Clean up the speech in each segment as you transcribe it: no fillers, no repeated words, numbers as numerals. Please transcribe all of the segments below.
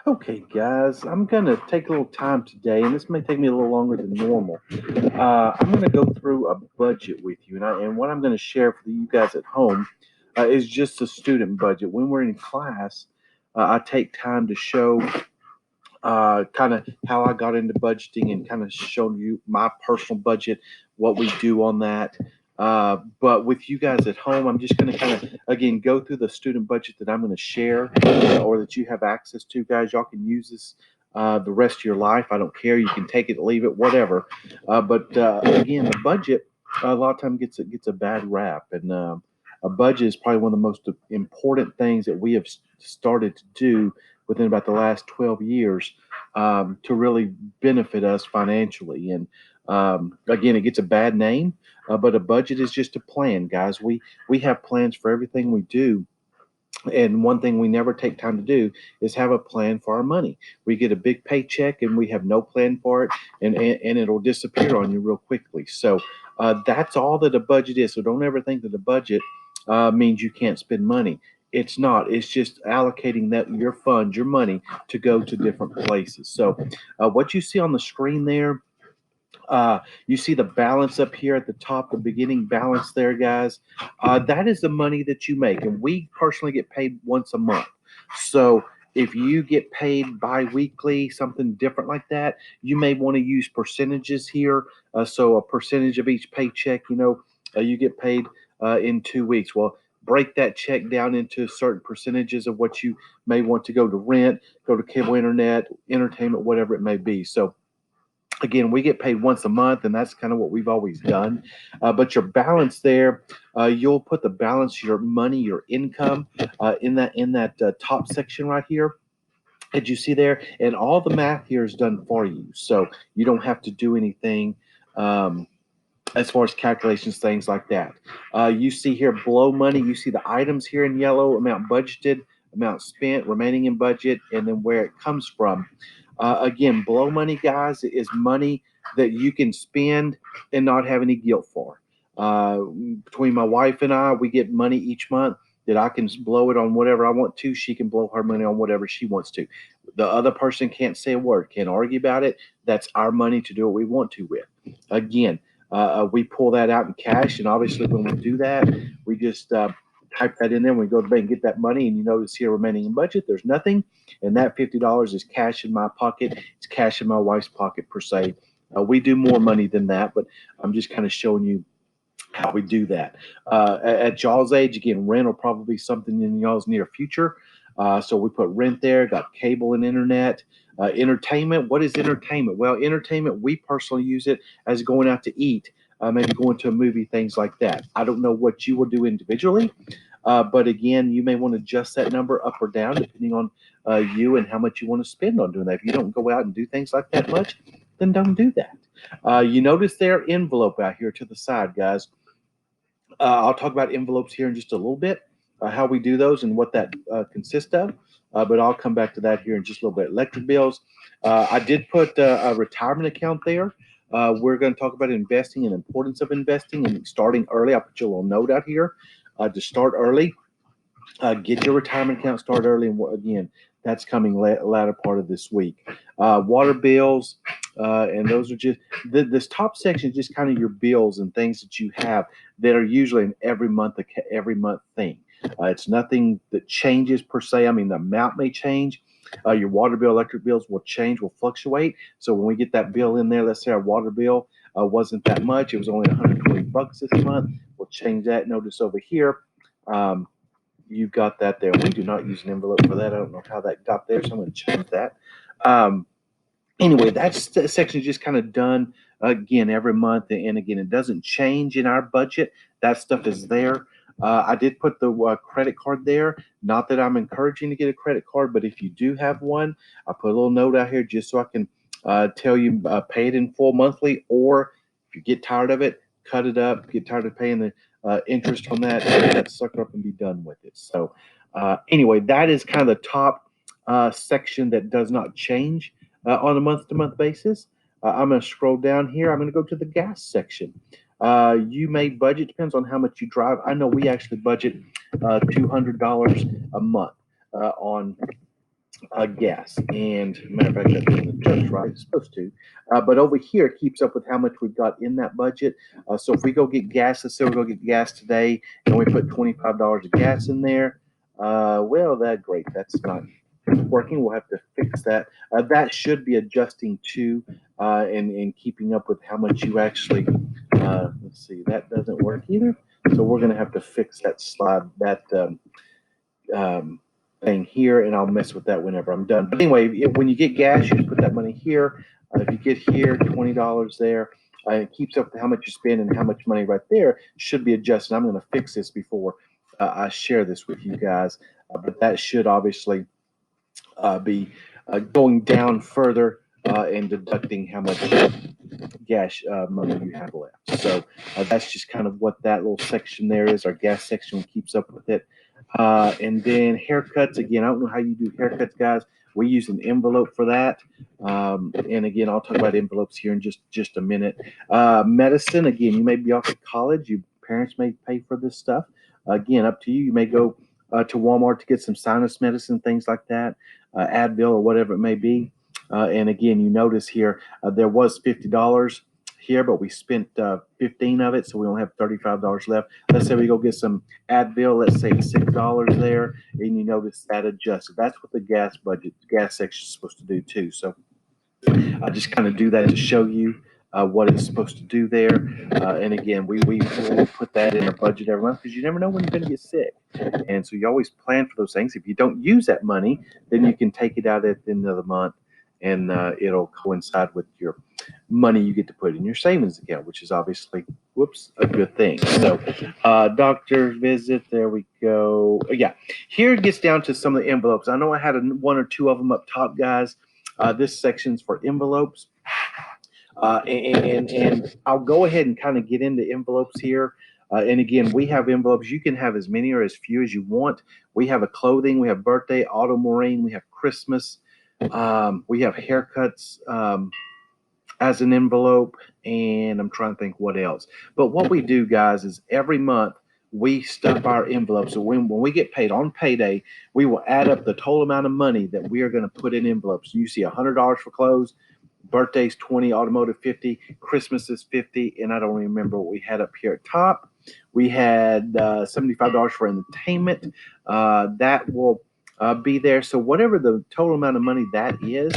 Okay, guys, I'm going to take a little time today, and this may take me a little longer than normal. I'm going to go through a budget with you, and what I'm going to share for you guys at home is just a student budget. When we're in class, I take time to show kind of how I got into budgeting and kind of show you my personal budget, what we do on that. But with you guys at home, I'm just going to kind of again go through the student budget that I'm going to share or that you have access to, guys. Y'all can use this the rest of your life. I don't care. You can take it, leave it, whatever. But again, the budget a lot of time gets a bad rap, and a budget is probably one of the most important things that we have started to do within about the last 12 years to really benefit us financially. And again, it gets a bad name, but a budget is just a plan, guys. We have plans for everything we do. And one thing we never take time to do is have a plan for our money. We get a big paycheck and we have no plan for it, and it'll disappear on you real quickly. So that's all that a budget is. So don't ever think that a budget means you can't spend money. It's not. It's just allocating that your funds, your money, to go to different places. So what you see on the screen there, you see the balance up here at the top, the beginning balance there, guys. That is the money that you make. And we personally get paid once a month. So if you get paid bi-weekly, something different like that, you may want to use percentages here. So a percentage of each paycheck, you get paid in 2 weeks. Well, break that check down into certain percentages of what you may want to go to rent, go to cable internet, entertainment, whatever it may be. So again, we get paid once a month, and that's kind of what we've always done. But your balance there, you'll put the balance, your money, your income, in that top section right here. As you see there, and all the math here is done for you, so you don't have to do anything. As far as calculations, things like that. You see here below money, you see the items here in yellow, amount budgeted, amount spent, remaining in budget, and then where it comes from. Again, below money, guys, is money that you can spend and not have any guilt for. Uh, Between my wife and I, we get money each month that I can blow it on whatever I want to. She can blow her money on whatever she wants to. The other person can't say a word, can't argue about it. That's our money to do what we want to with. Again, we pull that out in cash, and obviously, when we do that, we just type that in there. When we go to the bank and get that money, and you notice here remaining in budget, there's nothing, and that $50 is cash in my pocket. It's cash in my wife's pocket per se. We do more money than that, but I'm just kind of showing you how we do that. At y'all's age, again, rent will probably be something in y'all's near future. So we put rent there, got cable and internet. Entertainment, what is entertainment? Well, entertainment, we personally use it as going out to eat, maybe going to a movie, things like that. I don't know what you will do individually, but again, you may want to adjust that number up or down depending on you and how much you want to spend on doing that. If you don't go out and do things like that much, then don't do that. You notice their envelope out here to the side, guys. I'll talk about envelopes here in just a little bit, how we do those and what that consists of. But I'll come back to that here in just a little bit. Electric bills. I did put a retirement account there. We're going to talk about investing and importance of investing and starting early. I'll put you a little note out here to start early. Get your retirement account started early. And again, that's coming latter part of this week. Water bills, and those are just this top section is just kind of your bills and things that you have that are usually an every month thing. It's nothing that changes per se. I mean, the amount may change. Your water bill, electric bills will change, will fluctuate. So when we get that bill in there, let's say our water bill wasn't that much, it was only 120 bucks this month. We'll change that. Notice over here. Um, you've got that there. We do not use an envelope for that. I don't know how that got there, so I'm going to change that. Um, anyway, that section is just kind of done again every month, and again, it doesn't change in our budget. That stuff is there. I did put the credit card there. Not that I'm encouraging to get a credit card, but if you do have one, I put a little note out here just so I can tell you pay it in full monthly, or if you get tired of it, cut it up. Get tired of paying the interest on that, pay that sucker up and be done with it. So, anyway, that is kind of the top section that does not change on a month-to-month basis. I'm going to scroll down here. I'm going to go to the gas section. You may budget, depends on how much you drive. I know we actually budget $200 a month on gas. And matter of fact, that doesn't adjust right. It's supposed to. But over here, it keeps up with how much we've got in that budget. So if we go get gas, let's say we go get gas today, and we put $25 of gas in there. Well, that great. That's not working. We'll have to fix that. That should be adjusting to and keeping up with how much you actually. Let's see, that doesn't work either. So we're going to have to fix that slide, that um, thing here, and I'll mess with that whenever I'm done. But anyway, when you get gas, you just put that money here. If you get here, $20 there. It keeps up with how much you spend and how much money right there should be adjusted. I'm going to fix this before I share this with you guys, but that should obviously be going down further and deducting how much gas money you have left. So that's just kind of what that little section there is. Our gas section keeps up with it. And then haircuts, again, I don't know how you do haircuts, guys. We use an envelope for that. And again, I'll talk about envelopes here in just a minute. Medicine, again, you may be off at college. Your parents may pay for this stuff. Again, up to you. You may go to Walmart to get some sinus medicine, things like that, Advil or whatever it may be. And again, you notice here there was $50 here, but we spent 15 of it, so we only have $35 left. Let's say we go get some Advil. Let's say it's $6 there, and you notice that adjusted. That's what the gas budget, gas section is supposed to do too. So I just kind of do that to show you what it's supposed to do there. And again, we will put that in our budget every month because you never know when you're going to get sick. And so you always plan for those things. If you don't use that money, then you can take it out at the end of the month, and it'll coincide with your money you get to put in your savings account, which is obviously, a good thing. So, doctor visit, there we go. Yeah, here it gets down to some of the envelopes. I know I had one or two of them up top, guys. This section's for envelopes. And I'll go ahead and kind of get into envelopes here. And again, we have envelopes. You can have as many or as few as you want. We have a clothing, we have birthday, auto marine, we have Christmas, we have haircuts as an envelope, and I'm trying to think what else. But what we do, guys, is every month we stuff our envelopes. So when we get paid on payday, we will add up the total amount of money that we are going to put in envelopes. You see $100 for clothes, birthdays 20, automotive 50, Christmas is 50, and I don't remember what we had up here at top. We had $75 for entertainment. That will be there. So whatever the total amount of money that is,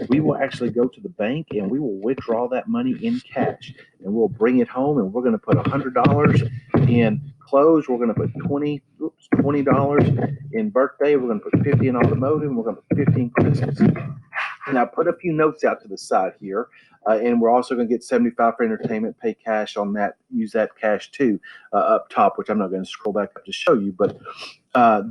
we will actually go to the bank and we will withdraw that money in cash, and we'll bring it home, and we're going to put $100 in clothes. We're going to put $20 in birthday. We're going to put 50 in automotive, and we're going to put 50 in Christmas. And I put a few notes out to the side here, and we're also going to get 75 for entertainment, pay cash on that, use that cash too up top, which I'm not going to scroll back up to show you, but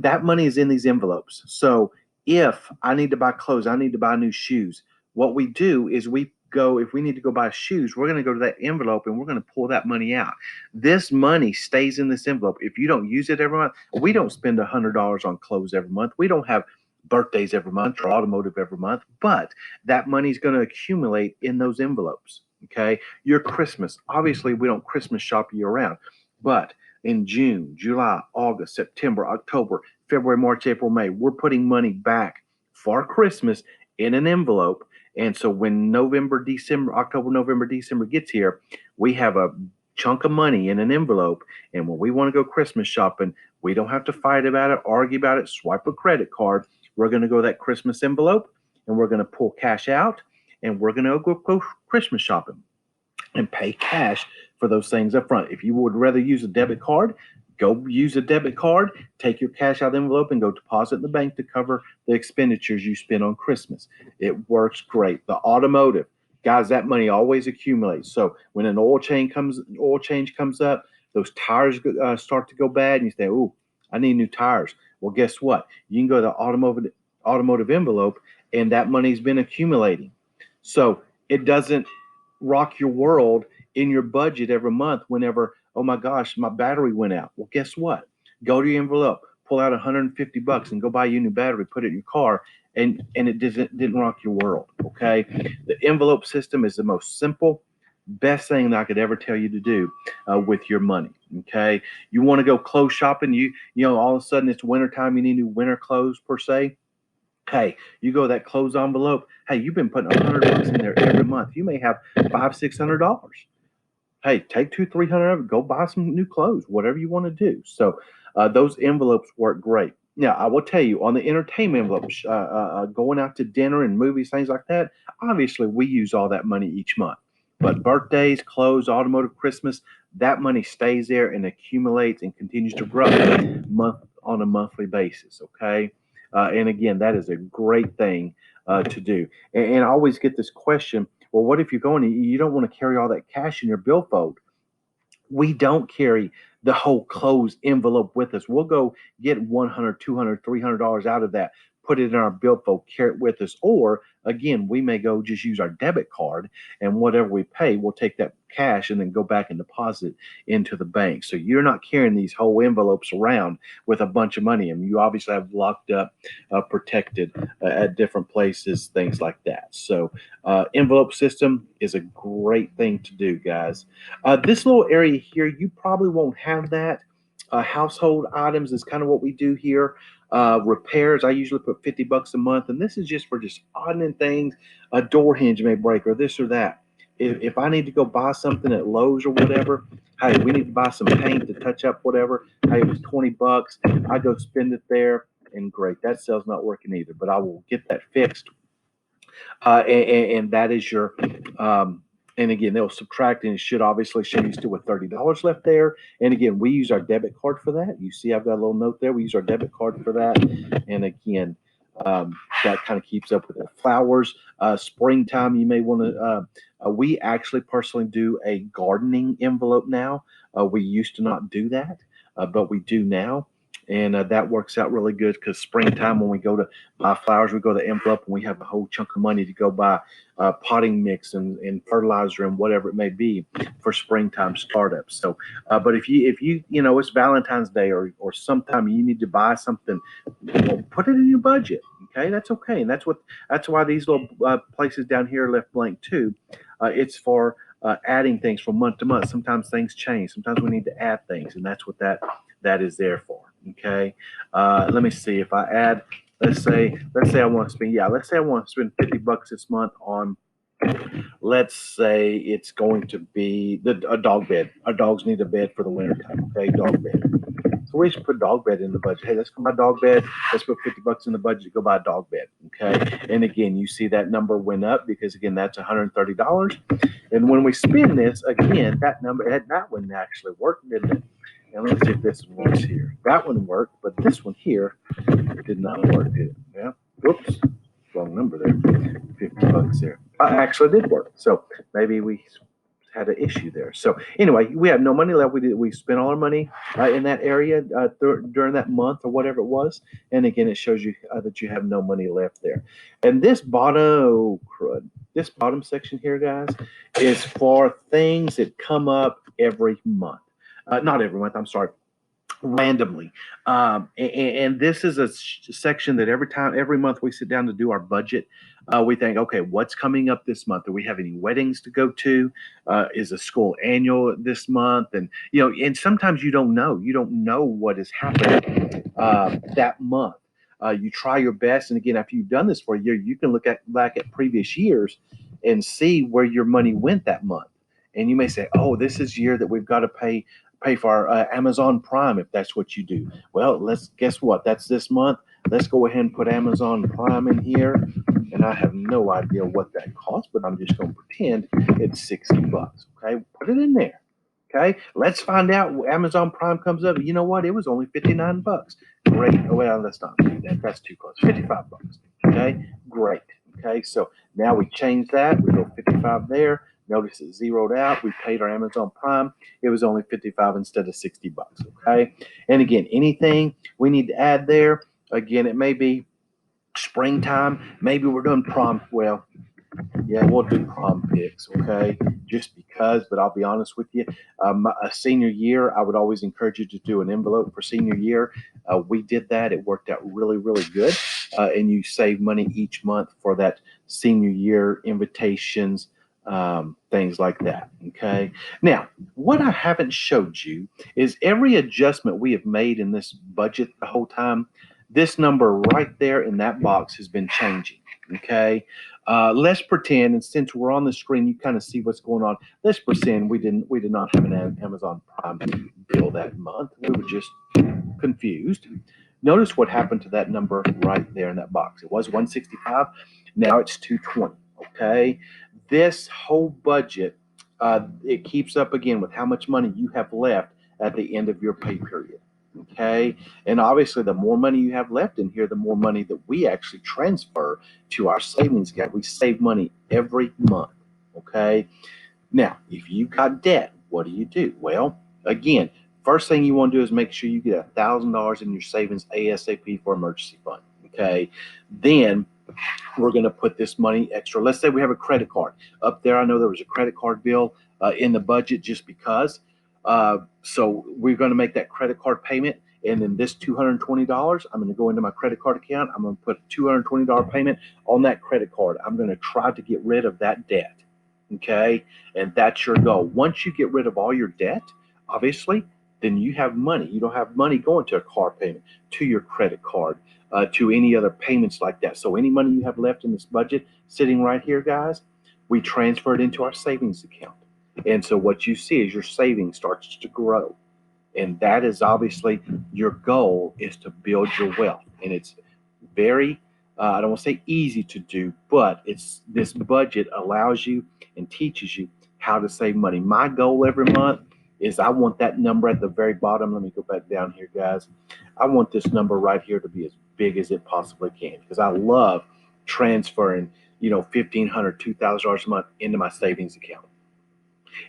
that money is in these envelopes. So if I need to buy clothes, I need to buy new shoes, what we do is we go, if we need to go buy shoes, we're going to go to that envelope and we're going to pull that money out. This money stays in this envelope. If you don't use it every month, we don't spend $100 on clothes every month. We don't have birthdays every month or automotive every month, but that money is going to accumulate in those envelopes. Okay. Your Christmas, obviously, we don't Christmas shop year round, but in June, July, August, September, October, February, March, April, May, we're putting money back for Christmas in an envelope. And so when November, December, October, November, December gets here, we have a chunk of money in an envelope. And when we want to go Christmas shopping, we don't have to fight about it, argue about it, swipe a credit card. We're going to go that Christmas envelope, and we're going to pull cash out, and we're going to go Christmas shopping and pay cash for those things up front. If you would rather use a debit card, go use a debit card, take your cash out of the envelope and go deposit in the bank to cover the expenditures you spend on Christmas. It works great. The automotive, guys, that money always accumulates. So when an oil change comes up, those tires start to go bad, and you say, "Ooh, I need new tires." Well, guess what? You can go to the automotive envelope, and that money's been accumulating. So it doesn't rock your world in your budget every month whenever, oh my gosh, my battery went out. Well, guess what? Go to your envelope, pull out $150 and go buy you a new battery, put it in your car, and it didn't rock your world. Okay. The envelope system is the most simple, best thing that I could ever tell you to do with your money. Okay. You want to go clothes shopping, you know, all of a sudden it's wintertime, you need new winter clothes per se. Hey, you go that closed envelope. Hey, you've been putting $100 in there every month. You may have $500, $600. Hey, take two, 300 of it. Go buy some new clothes, whatever you want to do. So those envelopes work great. Now, I will tell you on the entertainment envelopes, going out to dinner and movies, things like that. Obviously, we use all that money each month. But birthdays, clothes, automotive, Christmas, that money stays there and accumulates and continues to grow month on a monthly basis. Okay, and again, that is a great thing to do. And I always get this question, well, what if you're going, you don't want to carry all that cash in your billfold? We don't carry the whole closed envelope with us. We'll go get 100, 200, $300 out of that, put it in our billfold, carry it with us. Or again, we may go just use our debit card, and whatever we pay, we'll take that cash and then go back and deposit into the bank. So you're not carrying these whole envelopes around with a bunch of money in them. You obviously have locked up, protected at different places, things like that. So envelope system is a great thing to do, guys. This little area here, you probably won't have that. Household items is kind of what we do here. Repairs, I usually put $50 a month, and this is just for just odding things. A door hinge may break, or this or that. If I need to go buy something at Lowe's or whatever, hey, we need to buy some paint to touch up whatever. Hey, it was $20. I go spend it there, and great. That cell's not working either, but I will get that fixed. And that is your and again, they'll subtract, and it should obviously show you still with $30 left there. And again, we use our debit card for that. You see, I've got a little note there. We use our debit card for that. And again, that kind of keeps up with the flowers. Springtime, you may want to. We actually personally do a gardening envelope now. We used to not do that, but we do now. And that works out really good because springtime, when we go to buy flowers, we go to the envelope and we have a whole chunk of money to go buy potting mix and fertilizer and whatever it may be for springtime startups. So, but if you it's Valentine's Day or sometime you need to buy something, put it in your budget. Okay, that's okay, and that's why these little places down here are left blank too. It's for adding things from month to month. Sometimes things change. Sometimes we need to add things, and that's what that is there for. Okay, let me see if I add. Let's say I want to spend let's say I want to spend $50 this month on, let's say it's going to be a dog bed. Our dogs need a bed for the winter time. Okay, dog bed. So we should put dog bed in the budget. Hey, let's go buy dog bed. Let's put $50 in the budget to go buy a dog bed. Okay. And again, you see that number went up because again, that's $130. And when we spend this, again, that one actually worked, didn't it? And let's see if this one works here. That one worked, but this one here did not work, did it? Yeah. Oops. Wrong number there. $50 there. Actually did work. So maybe we had an issue there. So anyway, we have no money left. We spent all our money in that area during that month or whatever it was. And again, it shows you that you have no money left there. And this bottom section here, guys, is for things that come up every month. Not every month. I'm sorry, randomly. And this is a section that every month we sit down to do our budget, we think, okay, what's coming up this month? Do we have any weddings to go to? Is a school annual this month? And and sometimes you don't know. You don't know what is happening that month. You try your best, and again, after you've done this for a year, you can look back at previous years and see where your money went that month. And you may say, oh, this is year that we've got to pay for our Amazon Prime if that's what you do. Well, let's guess what? That's this month. Let's go ahead and put Amazon Prime in here. And I have no idea what that costs, but I'm just going to pretend it's $60. Okay, put it in there. Okay, let's find out. Amazon Prime comes up. You know what? It was only $59. Great. Oh, well, that's not that. That's too close. $55. Okay, great. Okay, so now we change that. We go 55 there. Notice it zeroed out. We paid our Amazon Prime. It was only 55 instead of $60. Okay. And again, anything we need to add there. Again, it may be springtime. Maybe we're doing prom. Well, yeah, we'll do prom pics, okay? Just because, but I'll be honest with you, a senior year, I would always encourage you to do an envelope for senior year. We did that. It worked out really, really good. And you save money each month for that senior year invitations, things like that, okay? Now, what I haven't showed you is every adjustment we have made in this budget the whole time. This number right there in that box has been changing. Okay. Let's pretend, and since we're on the screen, you kind of see what's going on. Let's pretend we did not have an Amazon Prime bill that month. We were just confused. Notice what happened to that number right there in that box. It was 165. Now it's 220. Okay. This whole budget, it keeps up again with how much money you have left at the end of your pay period. Okay. And obviously, the more money you have left in here, the more money that we actually transfer to our savings account. We save money every month. Okay. Now, if you got debt, what do? Well, again, first thing you want to do is make sure you get $1,000 in your savings ASAP for emergency fund. Okay. Then we're going to put this money extra. Let's say we have a credit card up there. I know there was a credit card bill in the budget just because. So we're going to make that credit card payment. And then this $220, I'm going to go into my credit card account. I'm going to put a $220 payment on that credit card. I'm going to try to get rid of that debt. Okay. And that's your goal. Once you get rid of all your debt, obviously, then you have money. You don't have money going to a car payment, to your credit card, to any other payments like that. So any money you have left in this budget sitting right here, guys, we transfer it into our savings account. And so what you see is your savings starts to grow. And that is obviously your goal, is to build your wealth. And it's very, I don't want to say easy to do, but this budget allows you and teaches you how to save money. My goal every month is I want that number at the very bottom. Let me go back down here, guys. I want this number right here to be as big as it possibly can, because I love transferring, $1,500, $2,000 a month into my savings account.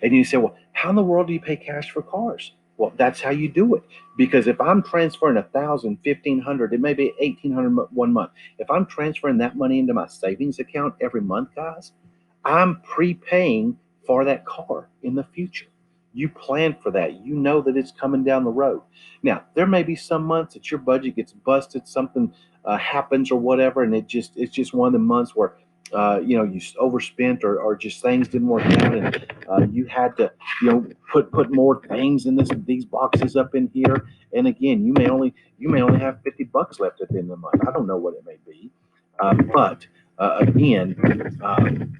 And you say, well, how in the world do you pay cash for cars? Well, that's how you do it. Because if I'm transferring 1,000, 1,500, it may be 1,800 one month. If I'm transferring that money into my savings account every month, guys, I'm prepaying for that car in the future. You plan for that. You know that it's coming down the road. Now, there may be some months that your budget gets busted, something happens or whatever, and it's just one of the months where you overspent, or just things didn't work out, and you had to put more things in these boxes up in here. And again, you may only have $50 left at the end of the month. I don't know what it may be, but again,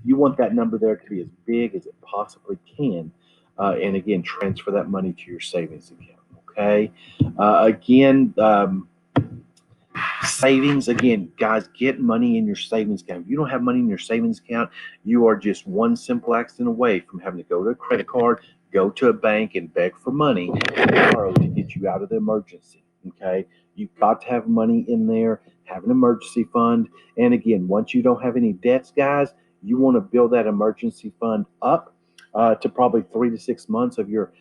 you want that number there to be as big as it possibly can, and again, transfer that money to your savings account. Okay, again. Savings, again, guys, get money in your savings account. If you don't have money in your savings account, you are just one simple accident away from having to go to a credit card, go to a bank, and beg for money and borrow to get you out of the emergency. Okay, you've got to have money in there, have an emergency fund. And again, once you don't have any debts, guys, you want to build that emergency fund up to probably 3 to 6 months of your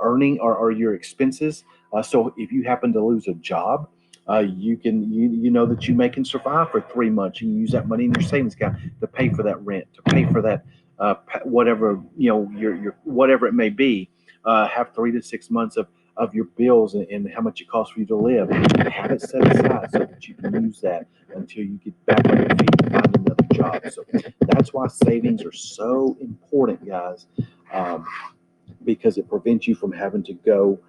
earning, or your expenses. So if you happen to lose a job, you know that you can survive for 3 months. You can use that money in your savings account to pay for that rent, to pay for that whatever, your whatever it may be. Have 3 to 6 months of your bills, and how much it costs for you to live. Have it set aside so that you can use that until you get back on your feet and find another job. So that's why savings are so important, guys, because it prevents you from having to go.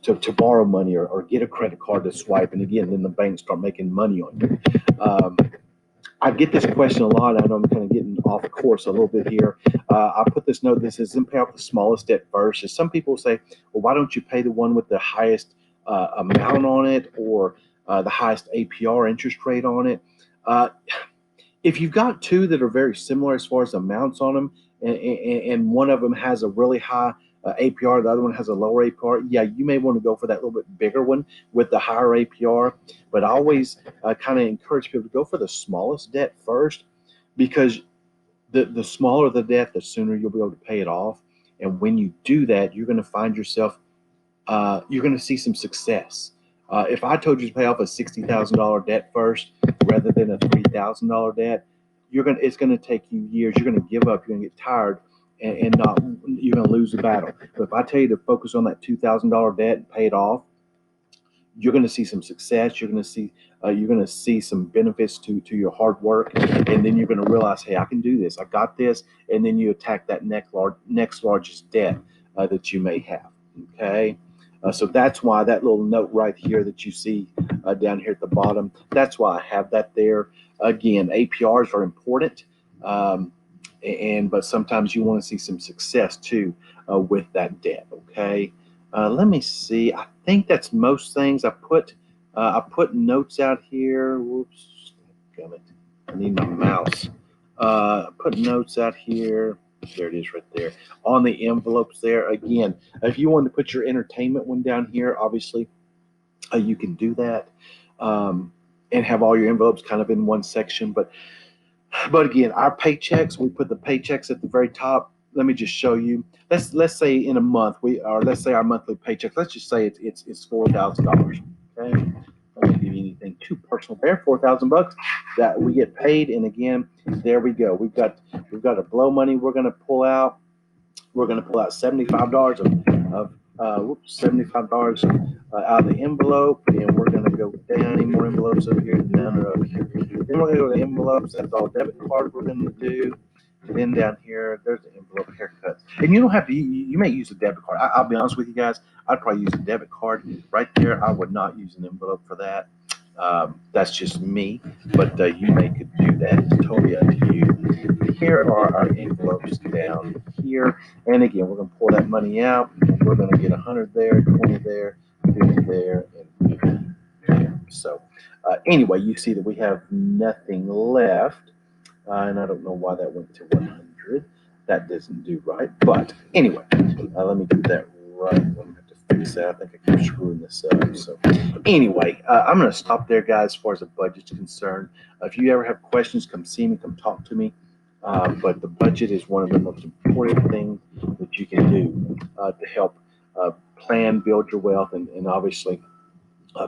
To borrow money, or get a credit card to swipe, and again, then the banks start making money on you. I get this question a lot. I know I'm kind of getting off course a little bit here. I put this note. This is pay off the smallest debt first. As some people say, well, why don't you pay the one with the highest amount on it, or the highest APR interest rate on it? If you've got two that are very similar as far as amounts on them, and one of them has a really high APR, the other one has a lower APR, yeah, you may want to go for that little bit bigger one with the higher APR. But I always kind of encourage people to go for the smallest debt first, because the smaller the debt, the sooner you'll be able to pay it off. And when you do that, you're going to find yourself, you're going to see some success. If I told you to pay off a $60,000 debt first rather than a $3,000 debt, it's going to take you years. You're going to give up. You're going to get tired, and not, you're going to lose the battle. But if I tell you to focus on that $2,000 debt and pay it off, you're going to see some success. You're going to see some benefits to your hard work, and then you're going to realize, hey, I can do this. I got this. And then you attack that next largest debt that you may have. Okay. So that's why that little note right here that you see down here at the bottom, that's why I have that there. Again, APRs are important, um, but sometimes you want to see some success too with that debt. Okay, let me see. I think that's most things. I put notes out here. Whoops, damn it! I need my mouse. I put notes out here. There it is right there on the envelopes there. Again, if you want to put your entertainment one down here, obviously you can do that, and have all your envelopes kind of in one section. But again, our paychecks, we put the paychecks at the very top. Let me just show you. Let's say in a month let's say our monthly paycheck. Let's just say it's $4,000. Okay, I don't give you anything too personal there. $4,000 that we get paid, and again, there we go. We've got a blow money we're going to pull out. We're going to pull out $75 $75 out of the envelope, and we're going to go down. Any more envelopes over here? None are over here. Then we're going to go to the envelopes. That's all debit card we're going to do. And then down here, there's the envelope haircuts. And you don't have to, you may use a debit card. I'll be honest with you guys, I'd probably use a debit card right there. I would not use an envelope for that. That's just me, but you may could do that. It's totally up to you. Here are our envelopes down here. And again, we're going to pull that money out. And we're going to get 100 there, 20 there, 50 there, and 50 there. So anyway, you see that we have nothing left. And I don't know why that went to 100. That doesn't do right. But anyway, let me do that right. I'm going to have to fix that. I think I keep screwing this up. So anyway, I'm going to stop there, guys, as far as the budget's concerned. If you ever have questions, come see me, come talk to me. But the budget is one of the most important things that you can do to help plan, build your wealth, and obviously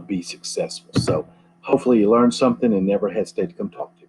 be successful. So hopefully you learned something and never hesitate to come talk to me.